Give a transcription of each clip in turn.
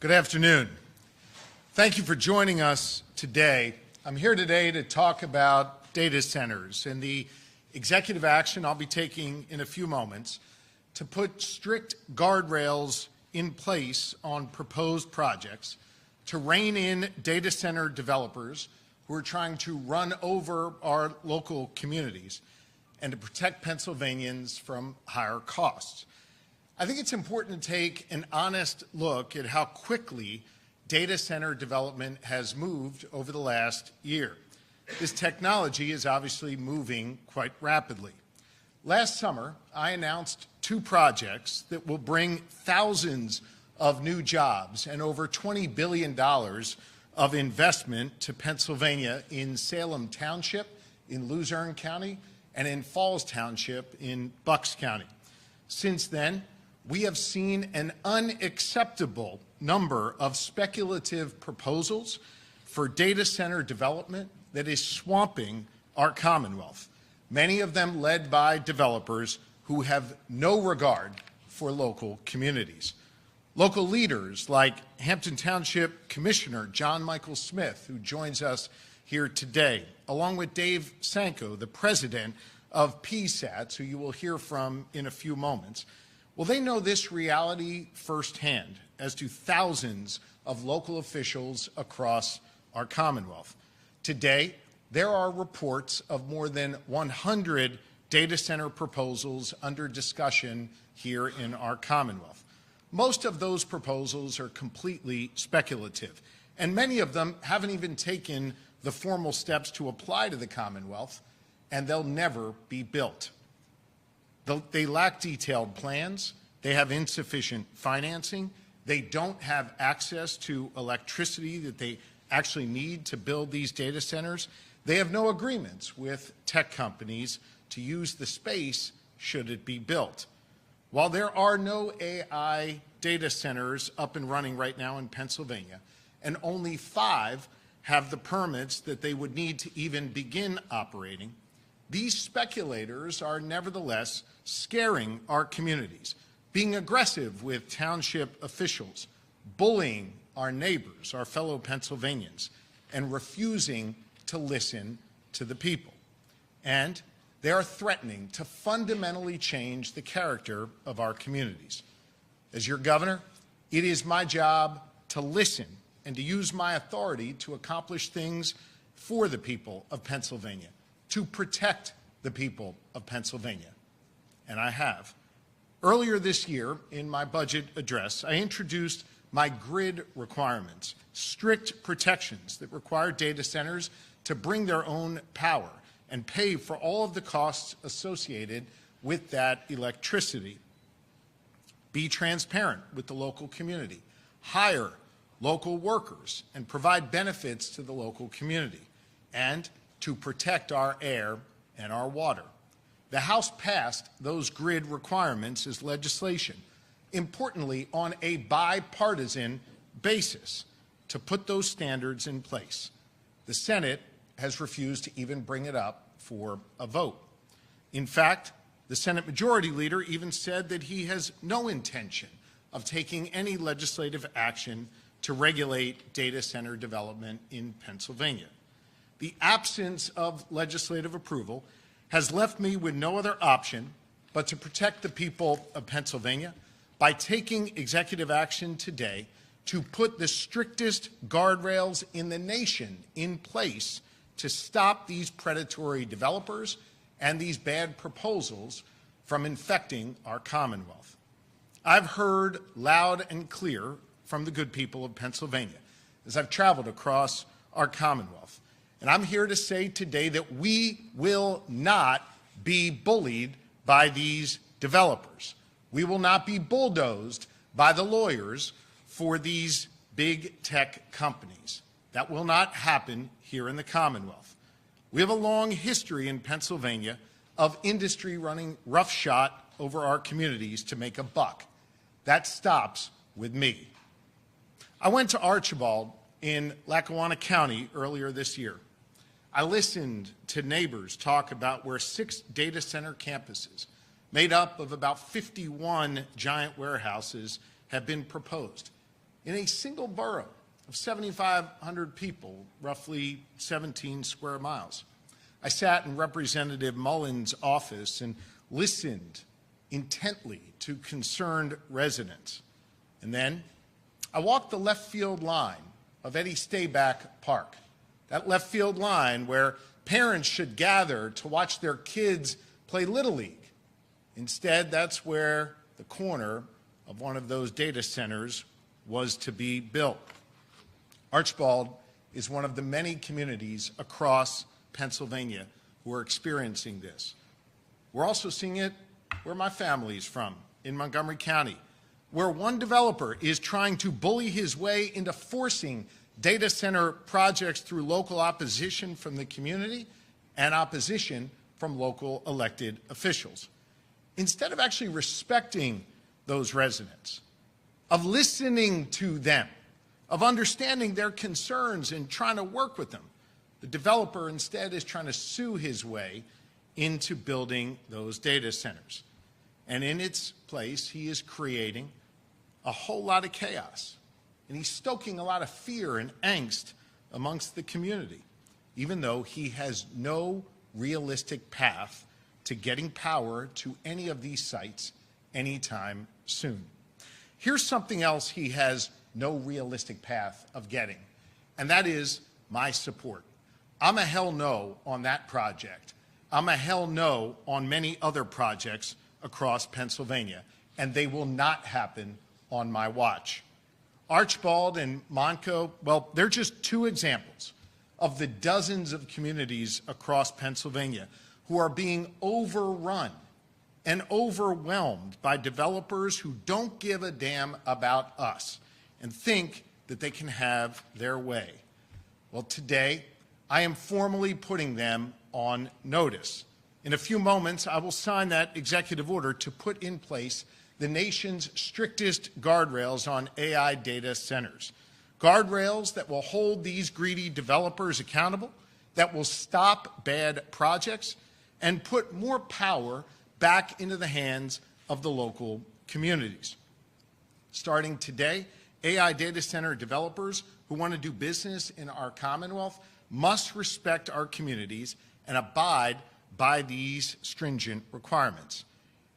Good afternoon. Thank you for joining us today. I'm here today to talk about data centers and the executive action I'll be taking in a few moments to put strict guardrails in place on proposed projects to rein in data center developers who are trying to run over our local communities and to protect Pennsylvanians from higher costs. I think it's important to take an honest look at how quickly data center development has moved over the last year. This technology is obviously moving quite rapidly. Last summer, I announced 2 projects that will bring thousands of new jobs and over $20 billion of investment to Pennsylvania in Salem Township, in Luzerne County, and in Falls Township in Bucks County. Since then, we have seen an unacceptable number of speculative proposals for data center development that is swamping our Commonwealth, many of them led by developers who have no regard for local communities. Local leaders like Hampton Township Commissioner John Michael Smith, who joins us here today, along with Dave Sanko, the president of PSATS, who you will hear from in a few moments. Well, they know this reality firsthand, as do thousands of local officials across our Commonwealth. Today, there are reports of more than 100 data center proposals under discussion here in our Commonwealth. Most of those proposals are completely speculative, and many of them haven't even taken the formal steps to apply to the Commonwealth, and they'll never be built. They lack detailed plans, they have insufficient financing, they don't have access to electricity that they actually need to build these data centers, they have no agreements with tech companies to use the space should it be built. While there are no AI data centers up and running right now in Pennsylvania, and only 5 have the permits that they would need to even begin operating, these speculators are nevertheless scaring our communities, being aggressive with township officials, bullying our neighbors, our fellow Pennsylvanians, and refusing to listen to the people. And they are threatening to fundamentally change the character of our communities. As your governor, it is my job to listen and to use my authority to accomplish things for the people of Pennsylvania, to protect the people of Pennsylvania. And I have. Earlier this year, in my budget address, I introduced my grid requirements, strict protections that require data centers to bring their own power and pay for all of the costs associated with that electricity. Be transparent with the local community. Hire local workers and provide benefits to the local community. And to protect our air and our water. The House passed those grid requirements as legislation, importantly on a bipartisan basis, to put those standards in place. The Senate has refused to even bring it up for a vote. In fact, the Senate Majority Leader even said that he has no intention of taking any legislative action to regulate data center development in Pennsylvania. The absence of legislative approval has left me with no other option but to protect the people of Pennsylvania by taking executive action today to put the strictest guardrails in the nation in place to stop these predatory developers and these bad proposals from infecting our Commonwealth. I've heard loud and clear from the good people of Pennsylvania as I've traveled across our Commonwealth. And I'm here to say today that we will not be bullied by these developers. We will not be bulldozed by the lawyers for these big tech companies. That will not happen here in the Commonwealth. We have a long history in Pennsylvania of industry running roughshod over our communities to make a buck. That stops with me. I went to Archibald in Lackawanna County earlier this year. I listened to neighbors talk about where 6 data center campuses, made up of about 51 giant warehouses, have been proposed. in a single borough of 7,500 people, roughly 17 square miles. I sat in Representative Mullen's office and listened intently to concerned residents. And then I walked the left field line of Eddie Stayback Park, that left field line where parents should gather to watch their kids play Little League. Instead, that's where the corner of one of those data centers was to be built. Archbald is one of the many communities across Pennsylvania who are experiencing this. We're also seeing it where my family is from, in Montgomery County, where one developer is trying to bully his way into forcing data center projects through local opposition from the community and opposition from local elected officials. Instead of actually respecting those residents, of listening to them, of understanding their concerns and trying to work with them, the developer instead is trying to sue his way into building those data centers. And in its place, he is creating a whole lot of chaos. And he's stoking a lot of fear and angst amongst the community, even though he has no realistic path to getting power to any of these sites anytime soon. Here's something else he has no realistic path of getting, and that is my support. I'm a hell no on that project. I'm a hell no on many other projects across Pennsylvania, and they will not happen on my watch. Archbald and Montco, well, they're just two examples of the dozens of communities across Pennsylvania who are being overrun and overwhelmed by developers who don't give a damn about us and think that they can have their way. Well, today, I am formally putting them on notice. In a few moments, I will sign that executive order to put in place the nation's strictest guardrails on AI data centers. Guardrails that will hold these greedy developers accountable, that will stop bad projects, and put more power back into the hands of the local communities. Starting today, AI data center developers who want to do business in our Commonwealth must respect our communities and abide by these stringent requirements.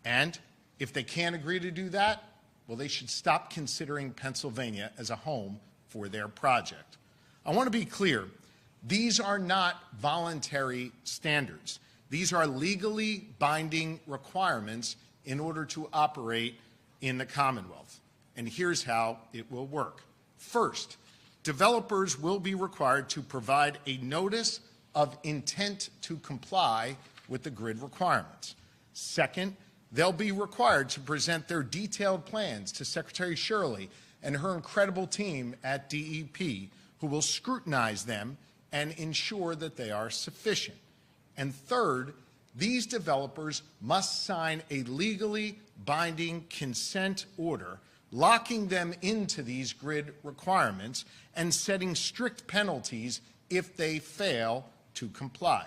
And if they can't agree to do that, well, they should stop considering Pennsylvania as a home for their project. I want to be clear, these are not voluntary standards. These are legally binding requirements in order to operate in the Commonwealth. And here's how it will work. First, developers will be required to provide a notice of intent to comply with the grid requirements. Second, they'll be required to present their detailed plans to Secretary Shirley and her incredible team at DEP, who will scrutinize them and ensure that they are sufficient. And third, these developers must sign a legally binding consent order locking them into these grid requirements and setting strict penalties if they fail to comply.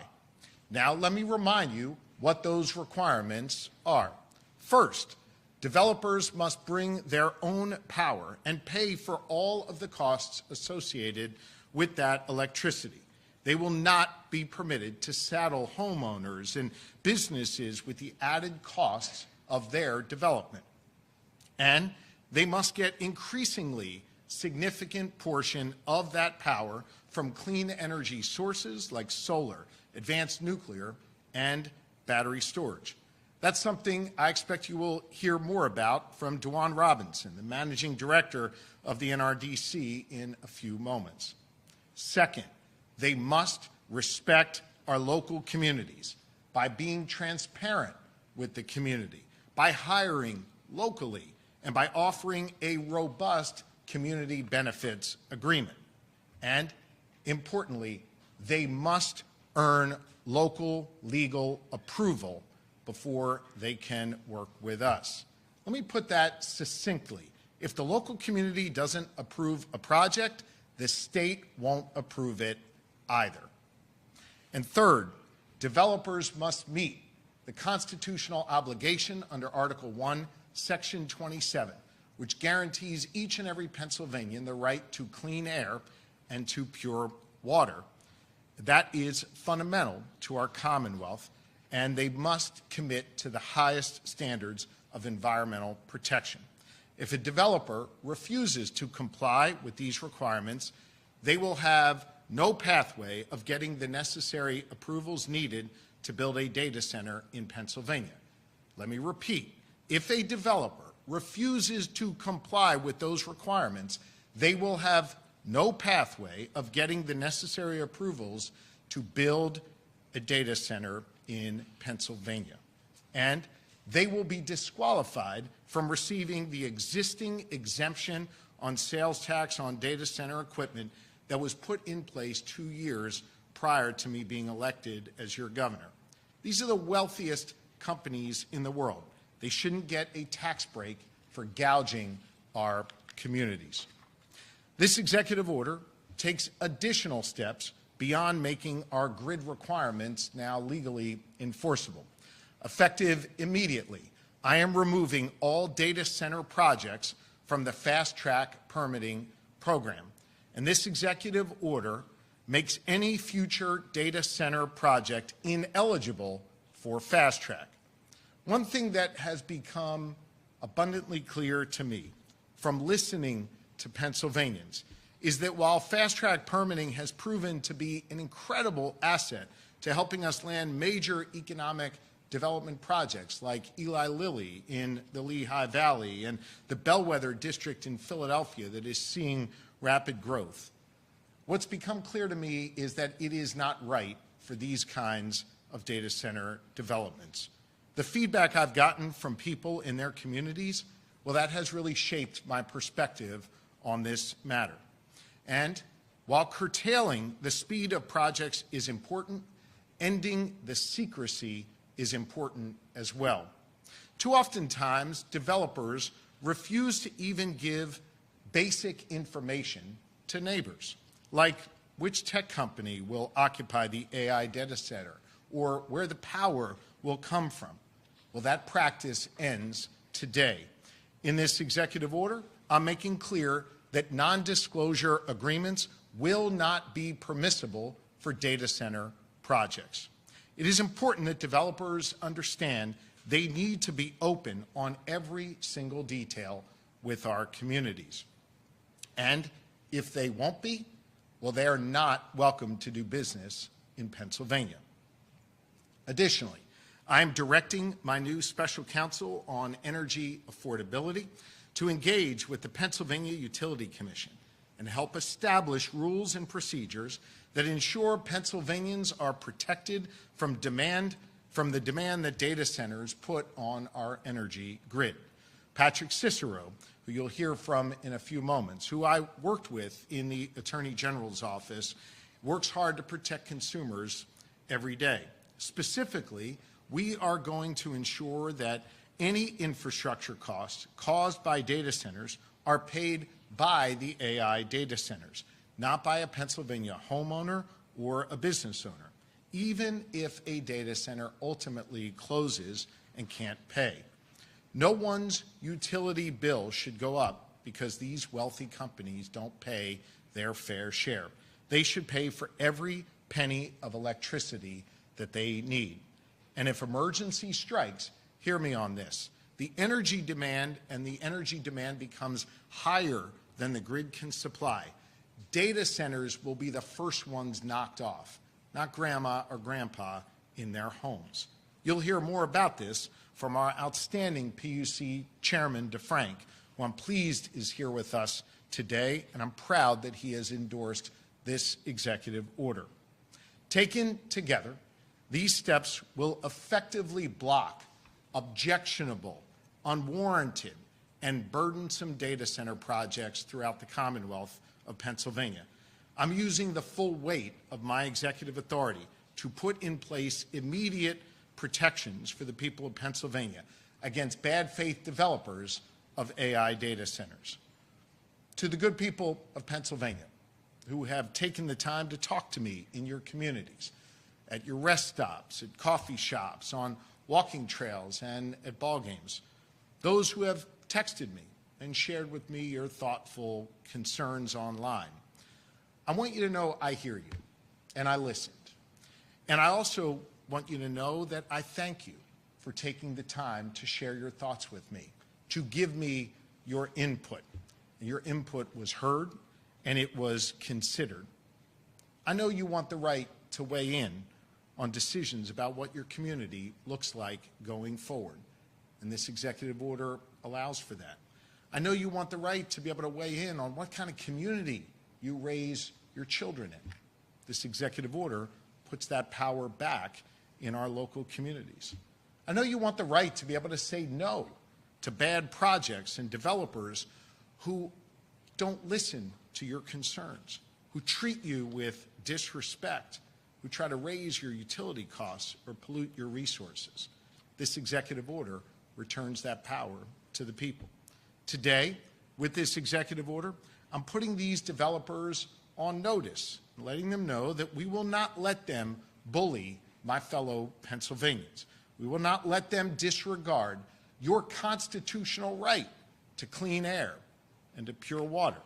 Now, let me remind you what those requirements are. First, developers must bring their own power and pay for all of the costs associated with that electricity. They will not be permitted to saddle homeowners and businesses with the added costs of their development. And they must get increasingly significant portion of that power from clean energy sources like solar, advanced nuclear, and battery storage. That's something I expect you will hear more about from Dewan Robinson, the managing director of the NRDC, in a few moments. Second, they must respect our local communities by being transparent with the community, by hiring locally, and by offering a robust community benefits agreement. And importantly, they must earn local legal approval before they can work with us. Let me put that succinctly. If the local community doesn't approve a project, the state won't approve it either. And third, developers must meet the constitutional obligation under Article 1, Section 27, which guarantees each and every Pennsylvanian the right to clean air and to pure water. That is fundamental to our Commonwealth, and they must commit to the highest standards of environmental protection. If a developer refuses to comply with these requirements, they will have no pathway of getting the necessary approvals needed to build a data center in Pennsylvania. Let me repeat, if a developer refuses to comply with those requirements, they will have no pathway of getting the necessary approvals to build a data center in Pennsylvania. And they will be disqualified from receiving the existing exemption on sales tax on data center equipment that was put in place 2 years prior to me being elected as your governor. These are the wealthiest companies in the world. They shouldn't get a tax break for gouging our communities. This executive order takes additional steps beyond making our grid requirements now legally enforceable. Effective immediately, I am removing all data center projects from the fast-track permitting program. And this executive order makes any future data center project ineligible for fast track. One thing that has become abundantly clear to me from listening to Pennsylvanians is that while fast-track permitting has proven to be an incredible asset to helping us land major economic development projects like Eli Lilly in the Lehigh Valley and the Bellwether District in Philadelphia that is seeing rapid growth, what's become clear to me is that it is not right for these kinds of data center developments. The feedback I've gotten from people in their communities, well, that has really shaped my perspective on this matter. And while curtailing the speed of projects is important, ending the secrecy is important as well. Too oftentimes, developers refuse to even give basic information to neighbors, like which tech company will occupy the AI data center or where the power will come from. Well, that practice ends today. In this executive order, I'm making clear that non-disclosure agreements will not be permissible for data center projects. It is important that developers understand they need to be open on every single detail with our communities. And if they won't be, well, they are not welcome to do business in Pennsylvania. Additionally, I am directing my new special counsel on energy affordability to engage with the Pennsylvania Utility Commission and help establish rules and procedures that ensure Pennsylvanians are protected from the demand that data centers put on our energy grid. Patrick Cicero, who you'll hear from in a few moments, who I worked with in the Attorney General's office, works hard to protect consumers every day. Specifically, we are going to ensure that any infrastructure costs caused by data centers are paid by the AI data centers, not by a Pennsylvania homeowner or a business owner, even if a data center ultimately closes and can't pay. No one's utility bill should go up because these wealthy companies don't pay their fair share. They should pay for every penny of electricity that they need. And if emergency strikes, hear me on this, the energy demand becomes higher than the grid can supply, data centers will be the first ones knocked off, not grandma or grandpa in their homes. You'll hear more about this from our outstanding PUC Chairman DeFrank, who I'm pleased is here with us today, and I'm proud that he has endorsed this executive order. Taken together, these steps will effectively block objectionable, unwarranted, and burdensome data center projects throughout the Commonwealth of Pennsylvania. I'm using the full weight of my executive authority to put in place immediate protections for the people of Pennsylvania against bad faith developers of AI data centers. To the good people of Pennsylvania who have taken the time to talk to me in your communities, at your rest stops, at coffee shops, on walking trails, and at ball games. Those who have texted me, and shared with me your thoughtful concerns online. I want you to know I hear you, and I listened. And I also want you to know that I thank you for taking the time to share your thoughts with me, to give me your input. Your input was heard, and it was considered. I know you want the right to weigh in on decisions about what your community looks like going forward, and this executive order allows for that. I know you want the right to be able to weigh in on what kind of community you raise your children in. This executive order puts that power back in our local communities. I know you want the right to be able to say no to bad projects and developers who don't listen to your concerns, who treat you with disrespect, who try to raise your utility costs or pollute your resources. This executive order returns that power to the people. Today, with this executive order, I'm putting these developers on notice, letting them know that we will not let them bully my fellow Pennsylvanians. We will not let them disregard your constitutional right to clean air and to pure water.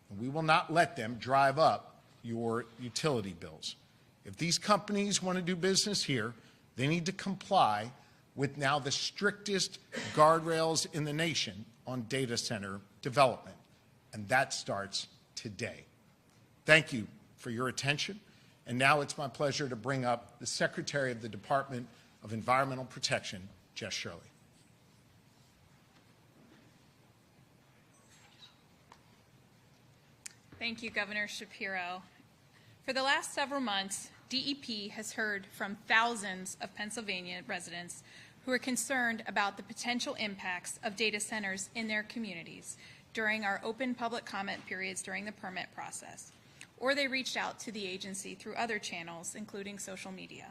And we will not let them drive up your utility bills. If these companies want to do business here, they need to comply with now the strictest guardrails in the nation on data center development. And that starts today. Thank you for your attention. And now it's my pleasure to bring up the Secretary of the Department of Environmental Protection, Jess Shirley. Thank you, Governor Shapiro. For the last several months, DEP has heard from thousands of Pennsylvania residents who are concerned about the potential impacts of data centers in their communities during our open public comment periods during the permit process, or they reached out to the agency through other channels, including social media.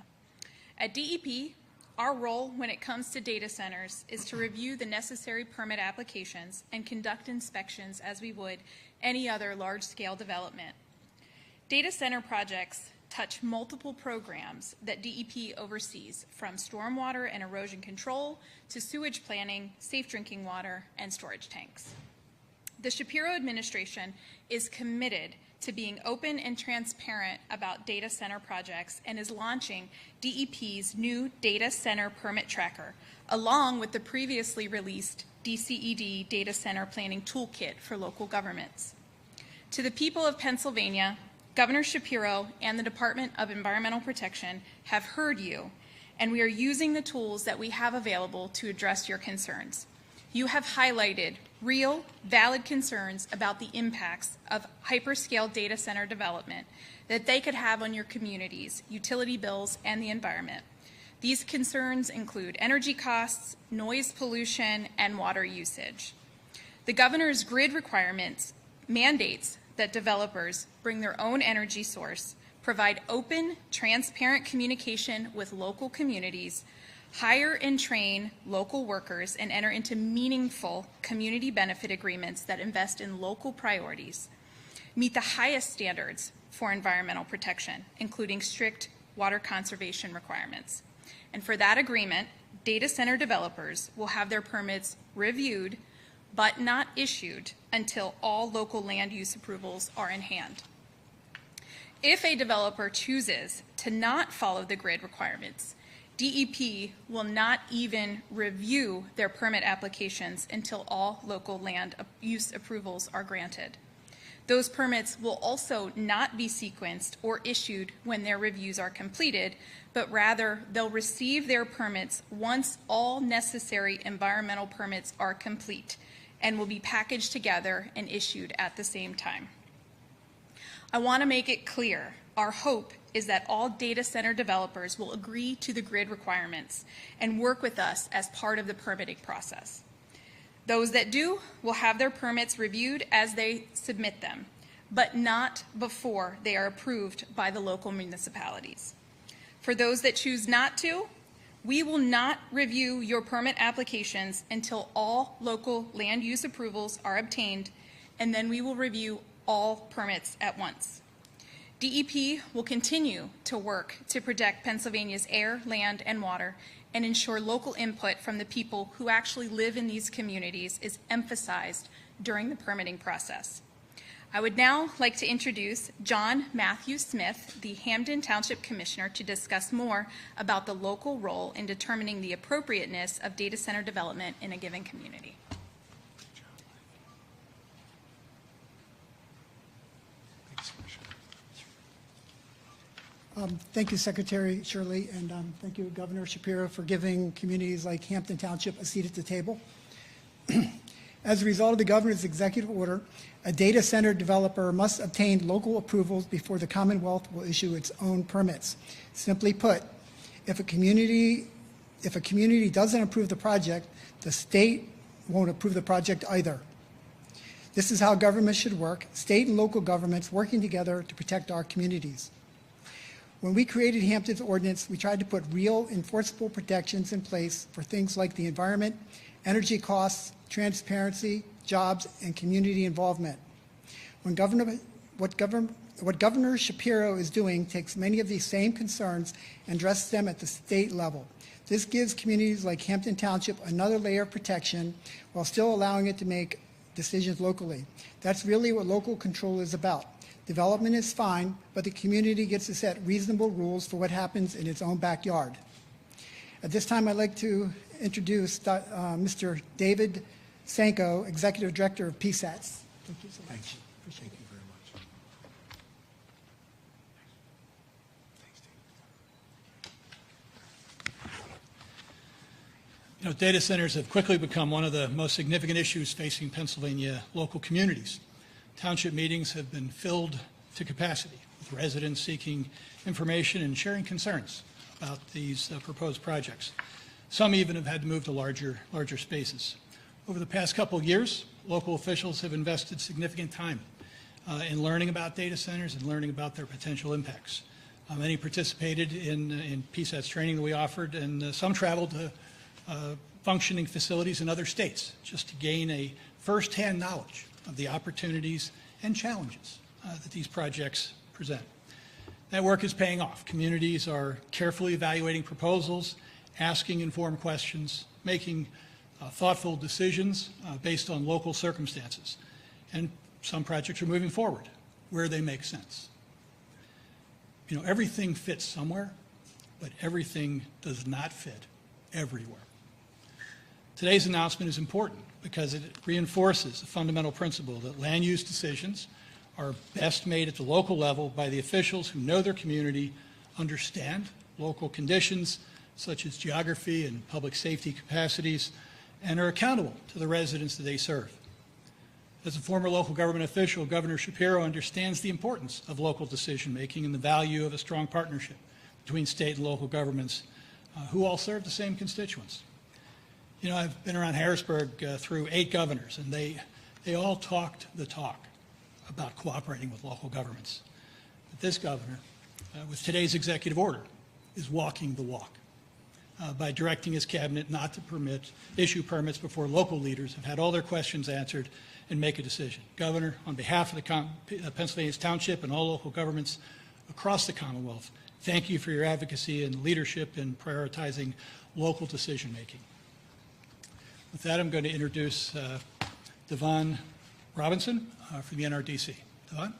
At DEP, our role when it comes to data centers is to review the necessary permit applications and conduct inspections as we would any other large-scale development. Data center projects touch multiple programs that DEP oversees, from stormwater and erosion control to sewage planning, safe drinking water, and storage tanks. The Shapiro administration is committed to being open and transparent about data center projects and is launching DEP's new Data Center Permit Tracker, along with the previously released DCED Data Center Planning Toolkit for local governments. To the people of Pennsylvania, Governor Shapiro and the Department of Environmental Protection have heard you, and we are using the tools that we have available to address your concerns. You have highlighted real, valid concerns about the impacts of hyperscale data center development that they could have on your communities, utility bills, and the environment. These concerns include energy costs, noise pollution, and water usage. The governor's grid requirements mandates that developers bring their own energy source, provide open, transparent communication with local communities, hire and train local workers, and enter into meaningful community benefit agreements that invest in local priorities, meet the highest standards for environmental protection, including strict water conservation requirements. And for that agreement, data center developers will have their permits reviewed but not issued until all local land use approvals are in hand. If a developer chooses to not follow the grid requirements, DEP will not even review their permit applications until all local land use approvals are granted. Those permits will also not be sequenced or issued when their reviews are completed, but rather they'll receive their permits once all necessary environmental permits are complete and will be packaged together and issued at the same time. I want to make it clear, our hope is that all data center developers will agree to the grid requirements and work with us as part of the permitting process. Those that do will have their permits reviewed as they submit them, but not before they are approved by the local municipalities. For those that choose not to, we will not review your permit applications until all local land use approvals are obtained, and then we will review all permits at once. DEP will continue to work to protect Pennsylvania's air, land, and water, and ensure local input from the people who actually live in these communities is emphasized during the permitting process. I would now like to introduce John Matthew Smith, the Hampden Township Commissioner, to discuss more about the local role in determining the appropriateness of data center development in a given community. Thank you, Secretary Shirley, and thank you, Governor Shapiro, for giving communities like Hampton Township a seat at the table. As a result of the governor's executive order, a data center developer must obtain local approvals before the Commonwealth will issue its own permits. Simply put, if a community doesn't approve the project, the state won't approve the project either. This is how government should work, state and local governments working together to protect our communities. When we created Hampton's ordinance, we tried to put real enforceable protections in place for things like the environment, energy costs, transparency, jobs, and community involvement. What Governor Shapiro is doing takes many of these same concerns and addresses them at the state level. This gives communities like Hampton Township another layer of protection while still allowing it to make decisions locally. That's really what local control is about. Development is fine, but the community gets to set reasonable rules for what happens in its own backyard. At this time, I'd like to introduce Mr. David Sanko, Executive Director of PSATS. Thank you so much. Thank you. Appreciate Thank it. you very much. You know, data centers have quickly become one of the most significant issues facing Pennsylvania local communities. Township meetings have been filled to capacity, with residents seeking information and sharing concerns about these proposed projects. Some even have had to move to larger spaces. Over the past couple of years, local officials have invested significant time in learning about data centers and learning about their potential impacts. Many participated in PSATS training that we offered, and some traveled to functioning facilities in other states just to gain a first-hand knowledge of the opportunities and challenges that these projects present. That work is paying off. Communities are carefully evaluating proposals, asking informed questions, making thoughtful decisions based on local circumstances. And some projects are moving forward where they make sense. You know, everything fits somewhere, but everything does not fit everywhere. Today's announcement is important because it reinforces the fundamental principle that land use decisions are best made at the local level by the officials who know their community, understand local conditions such as geography and public safety capacities, and are accountable to the residents that they serve. As a former local government official, Governor Shapiro understands the importance of local decision-making and the value of a strong partnership between state and local governments who all serve the same constituents. You know, I've been around Harrisburg through 8 governors, and they all talked the talk about cooperating with local governments. But this governor, with today's executive order, is walking the walk by directing his cabinet not to issue permits before local leaders have had all their questions answered and make a decision. Governor, on behalf of the Pennsylvania Township and all local governments across the Commonwealth, thank you for your advocacy and leadership in prioritizing local decision-making. With that, I'm going to introduce Devon Robinson from the NRDC. Devon?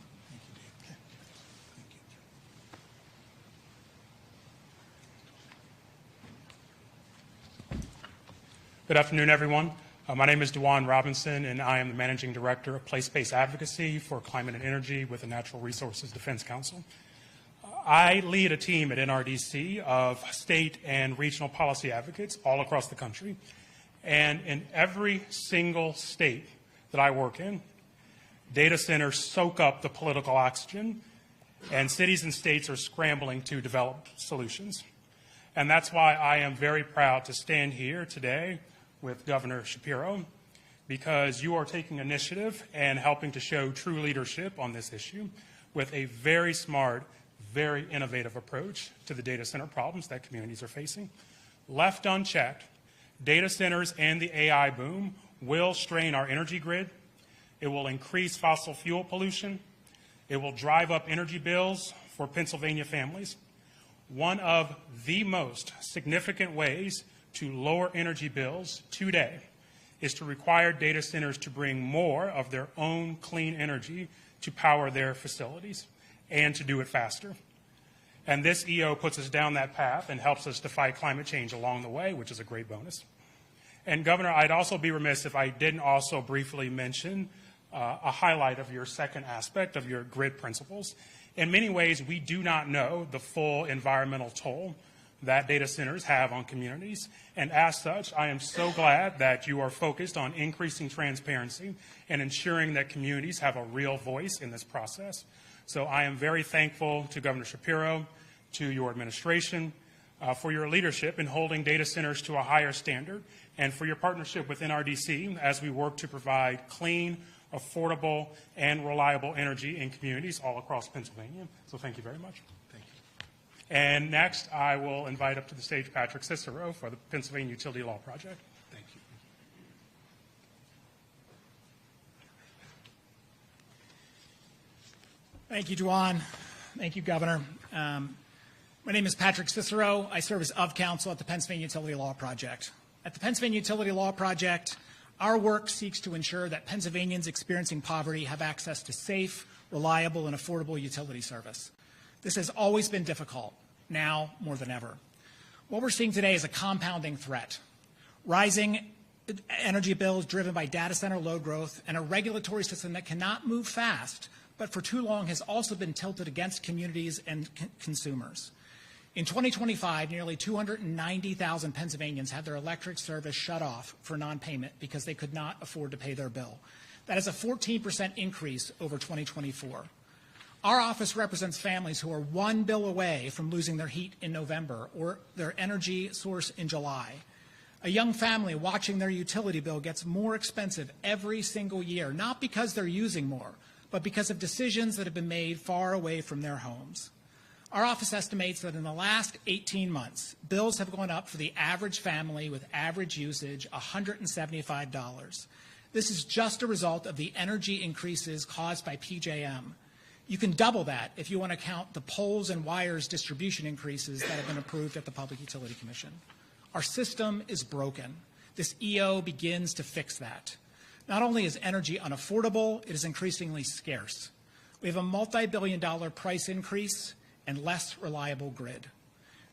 Good afternoon, everyone. My name is Dewan Robinson, and I am the Managing Director of Place-Based Advocacy for Climate and Energy with the Natural Resources Defense Council. I lead a team at NRDC of state and regional policy advocates all across the country. And in every single state that I work in, data centers soak up the political oxygen, and cities and states are scrambling to develop solutions. And that's why I am very proud to stand here today with Governor Shapiro, because you are taking initiative and helping to show true leadership on this issue with a very smart, very innovative approach to the data center problems that communities are facing. Left unchecked, data centers and the AI boom will strain our energy grid. It will increase fossil fuel pollution. It will drive up energy bills for Pennsylvania families. one of the most significant ways to lower energy bills today is to require data centers to bring more of their own clean energy to power their facilities and to do it faster. And this EO puts us down that path and helps us to fight climate change along the way, which is a great bonus. And Governor, I'd also be remiss if I didn't also briefly mention a highlight of your second aspect of your grid principles. In many ways, we do not know the full environmental toll that data centers have on communities. And as such, I am so glad that you are focused on increasing transparency and ensuring that communities have a real voice in this process. So I am very thankful to Governor Shapiro, to your administration, for your leadership in holding data centers to a higher standard, and for your partnership with NRDC as we work to provide clean, affordable, and reliable energy in communities all across Pennsylvania. So thank you very much. Thank you. And next, I will invite up to the stage Patrick Cicero for the Pennsylvania Utility Law Project. Thank you. Thank you, Duan. Thank you, Governor. My name is Patrick Cicero. I serve as of counsel at the Pennsylvania Utility Law Project. At the Pennsylvania Utility Law Project, our work seeks to ensure that Pennsylvanians experiencing poverty have access to safe, reliable, and affordable utility service. This has always been difficult, now more than ever. What we're seeing today is a compounding threat. Rising energy bills driven by data center load growth and a regulatory system that cannot move fast, but for too long has also been tilted against communities and consumers. In 2025, nearly 290,000 Pennsylvanians had their electric service shut off for non-payment because they could not afford to pay their bill. That is a 14% increase over 2024. Our office represents families who are one bill away from losing their heat in November or their energy source in July. A young family watching their utility bill gets more expensive every single year, not because they're using more, but because of decisions that have been made far away from their homes. Our office estimates that in the last 18 months, bills have gone up for the average family with average usage $175. This is just a result of the energy increases caused by PJM. You can double that if you want to count the poles and wires distribution increases that have been approved at the Public Utility Commission. Our system is broken. This EO begins to fix that. Not only is energy unaffordable, it is increasingly scarce. We have a multi-billion-dollar price increase and less reliable grid.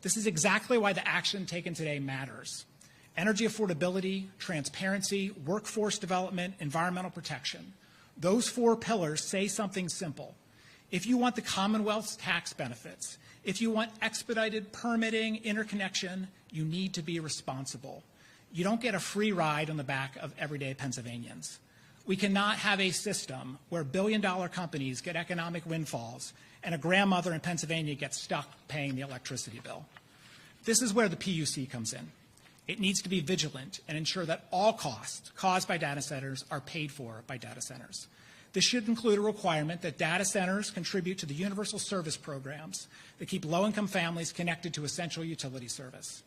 This is exactly why the action taken today matters. Energy affordability, transparency, workforce development, environmental protection. Those four pillars say something simple. If you want the Commonwealth's tax benefits, if you want expedited permitting, interconnection, you need to be responsible. You don't get a free ride on the back of everyday Pennsylvanians. We cannot have a system where billion-dollar companies get economic windfalls and a grandmother in Pennsylvania gets stuck paying the electricity bill. This is where the PUC comes in. It needs to be vigilant and ensure that all costs caused by data centers are paid for by data centers. This should include a requirement that data centers contribute to the universal service programs that keep low-income families connected to essential utility service.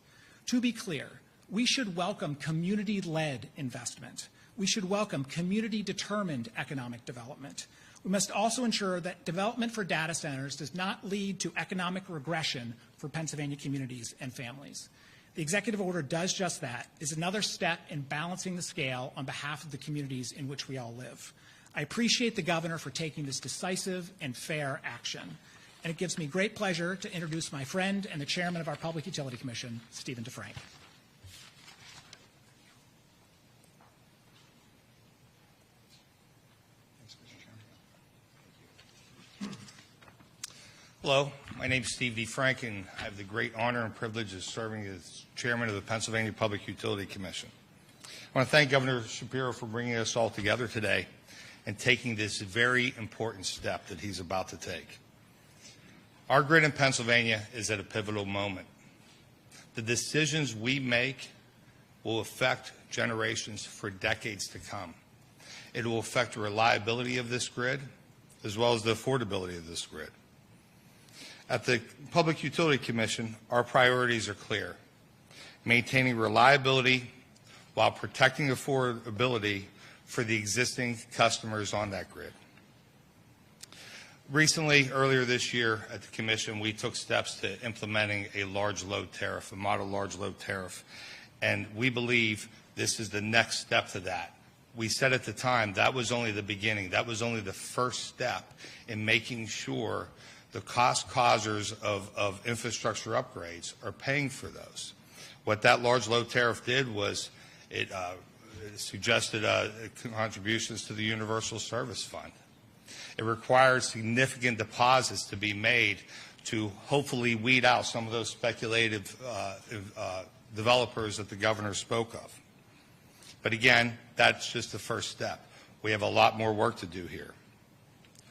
To be clear, we should welcome community-led investment. We should welcome community-determined economic development. We must also ensure that development for data centers does not lead to economic regression for Pennsylvania communities and families. The executive order does just that, is another step in balancing the scale on behalf of the communities in which we all live. I appreciate the governor for taking this decisive and fair action. And it gives me great pleasure to introduce my friend and the chairman of our Public Utility Commission, Stephen DeFrank. Hello, my name is Steve DeFrank, and I have the great honor and privilege of serving as chairman of the Pennsylvania Public Utility Commission. I want to thank Governor Shapiro for bringing us all together today and taking this very important step that he's about to take. Our grid in Pennsylvania is at a pivotal moment. The decisions we make will affect generations for decades to come. It will affect the reliability of this grid as well as the affordability of this grid. At the Public Utility Commission, our priorities are clear: maintaining reliability while protecting affordability for the existing customers on that grid. Recently, earlier this year at the Commission, we took steps to implementing a large load tariff, a model large load tariff, and we believe this is the next step to that. We said at the time that was only the beginning. That was only the first step in making sure the cost causers of infrastructure upgrades are paying for those. What that large load tariff did was it suggested contributions to the Universal Service Fund. It required significant deposits to be made to hopefully weed out some of those speculative developers that the governor spoke of. But again, that's just the first step. We have a lot more work to do here.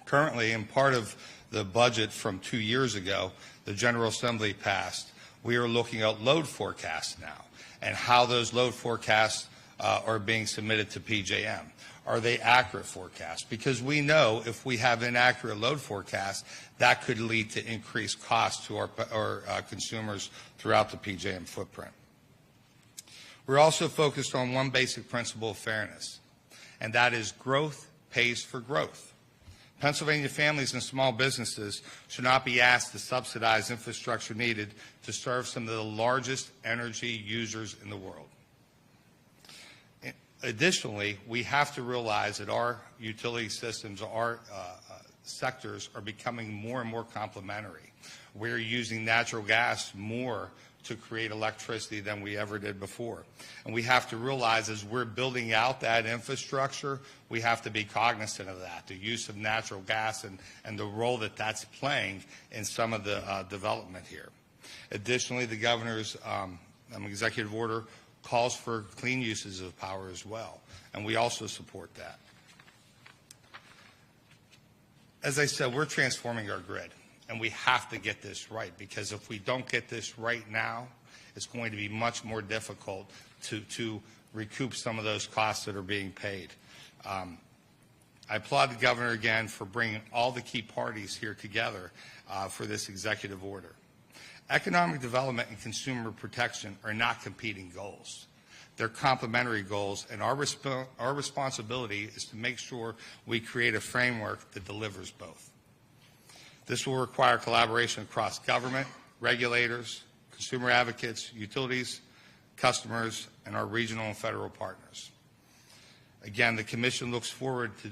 Currently, and part of the budget from 2 years ago, the General Assembly passed, we are looking at load forecasts now and how those load forecasts are being submitted to PJM. Are they accurate forecasts? Because we know if we have inaccurate load forecasts, that could lead to increased costs to our consumers throughout the PJM footprint. We're also focused on one basic principle of fairness, and that is growth pays for growth. Pennsylvania families and small businesses should not be asked to subsidize infrastructure needed to serve some of the largest energy users in the world. Additionally, we have to realize that our utility systems, our sectors are becoming more and more complementary. We're using natural gas more to create electricity than we ever did before. And we have to realize as we're building out that infrastructure, we have to be cognizant of that, the use of natural gas and the role that that's playing in some of the development here. Additionally, the governor's executive order calls for clean uses of power as well, and we also support that. As I said, we're transforming our grid, and we have to get this right, because if we don't get this right now, it's going to be much more difficult to recoup some of those costs that are being paid. I applaud the governor again for bringing all the key parties here together for this executive order. Economic development and consumer protection are not competing goals. They're complementary goals, and our responsibility is to make sure we create a framework that delivers both. This will require collaboration across government, regulators, consumer advocates, utilities, customers, and our regional and federal partners. Again, the Commission looks forward to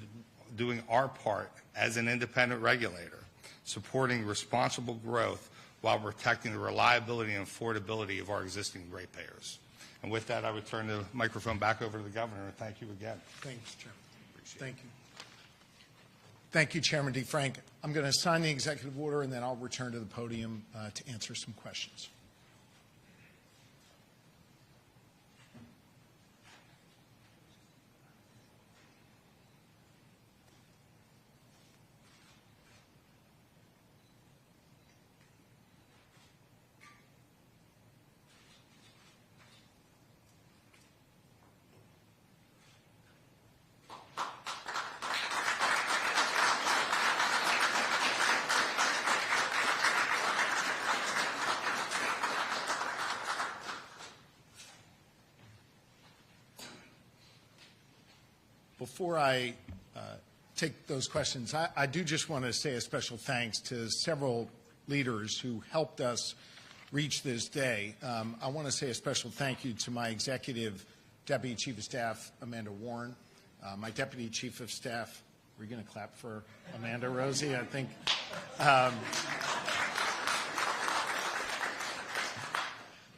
doing our part as an independent regulator, supporting responsible growth while protecting the reliability and affordability of our existing ratepayers. And with that, I would turn the microphone back over to the governor, and thank you again. Thanks, Chairman. Thank you. Thank you, Chairman DeFrank. I'm going to sign the executive order, and then I'll return to the podium to answer some questions. Before I take those questions, I do just want to say a special thanks to several leaders who helped us reach this day. I want to say a special thank you to my Executive Deputy Chief of Staff, Amanda Warren, my Deputy Chief of Staff. We're going to clap for Amanda, Rosie, I think.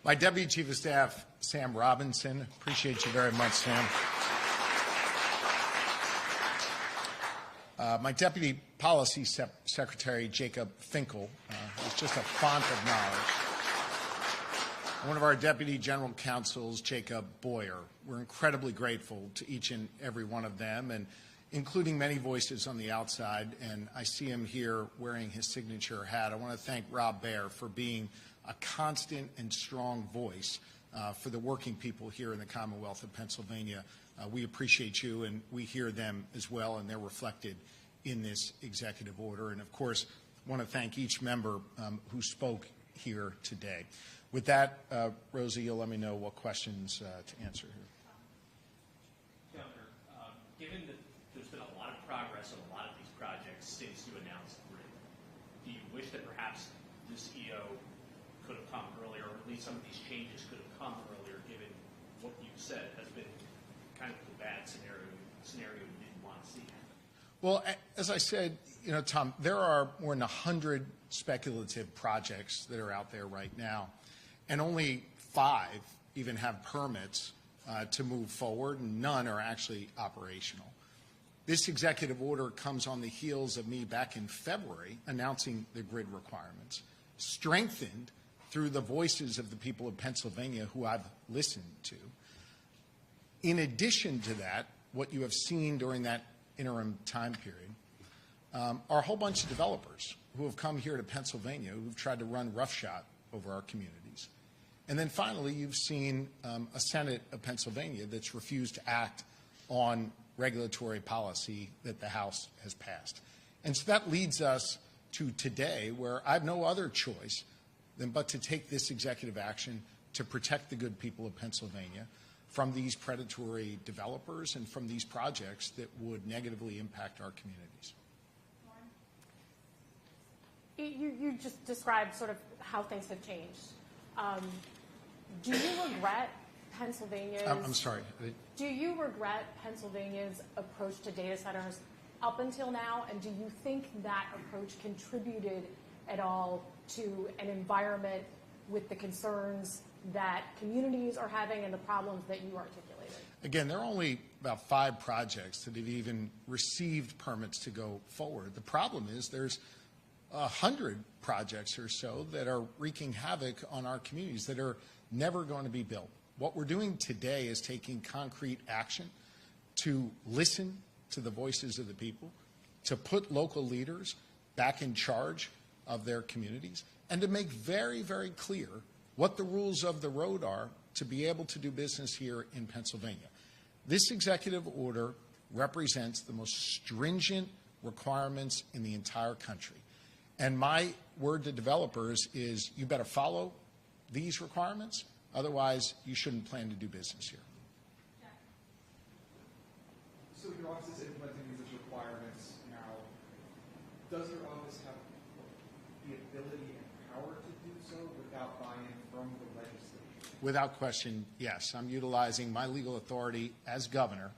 My Deputy Chief of Staff, Sam Robinson. Appreciate you very much, Sam. My Deputy Policy Secretary, Jacob Finkel, is just a font of knowledge. One of our Deputy General Counsels, Jacob Boyer. We're incredibly grateful to each and every one of them, and including many voices on the outside, and I see him here wearing his signature hat. I want to thank Rob Baer for being a constant and strong voice for the working people here in the Commonwealth of Pennsylvania. We appreciate you, and we hear them as well, and they're reflected in this executive order. And of course, I want to thank each member who spoke here today. With that, Rosie, you'll let me know what questions to answer here. Governor, given that there's been a lot of progress on a lot of these projects since you announced the bridge, this EO could have come earlier, or at least some of these changes could have come earlier, given what you said has been kind of the bad scenario you didn't want to see happen? Well, as I said, Tom, there are more than 100 speculative projects that are out there right now, and only 5 even have permits to move forward, and none are actually operational. This executive order comes on the heels of me back in February announcing the grid requirements, strengthened through the voices of the people of Pennsylvania who I've listened to. In addition to that, what you have seen during that interim time period are a whole bunch of developers who have come here to Pennsylvania who've tried to run roughshod over our communities. And then finally, you've seen a Senate of Pennsylvania that's refused to act on regulatory policy that the House has passed. And so that leads us to today, where I have no other choice than but to take this executive action to protect the good people of Pennsylvania from these predatory developers and from these projects that would negatively impact our communities. You just described sort of how things have changed. Do you regret Pennsylvania's... I'm sorry. Do you regret Pennsylvania's approach to data centers up until now, and do you think that approach contributed at all to an environment with the concerns that communities are having and the problems that you articulated? Again, there are only about 5 projects that have even received permits to go forward. The problem is there's 100 projects or so that are wreaking havoc on our communities that are never going to be built. What we're doing today is taking concrete action to listen to the voices of the people, to put local leaders back in charge of their communities, and to make very, very clear what the rules of the road are to be able to do business here in Pennsylvania. This executive order represents the most stringent requirements in the entire country. And my word to developers is you better follow these requirements, otherwise you shouldn't plan to do business here. So your office is implementing these requirements now. Does your office have the ability and power to do so without buy-in from the legislature? Without question, yes. I'm utilizing my legal authority as governor,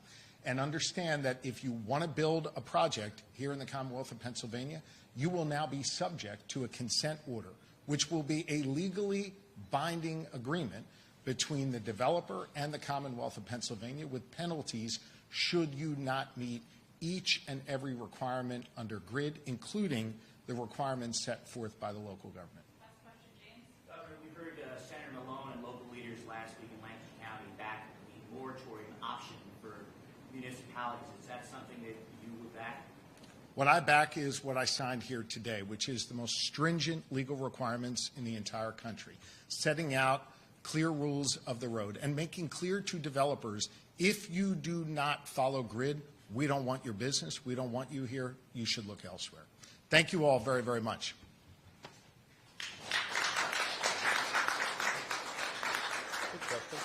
and understand that if you want to build a project here in the Commonwealth of Pennsylvania, you will now be subject to a consent order, which will be a legally binding agreement between the developer and the Commonwealth of Pennsylvania, with penalties should you not meet each and every requirement under grid, including the requirements set forth by the local government. Last question, James. Governor, we heard Senator Malone and local leaders last week in Lancaster County back the moratorium option for municipalities. Is that something that you would back? What I back is what I signed here today, which is the most stringent legal requirements in the entire country, setting out clear rules of the road and making clear to developers, if you do not follow grid, we don't want your business, we don't want you here, you should look elsewhere. Thank you all very, very much. Good question.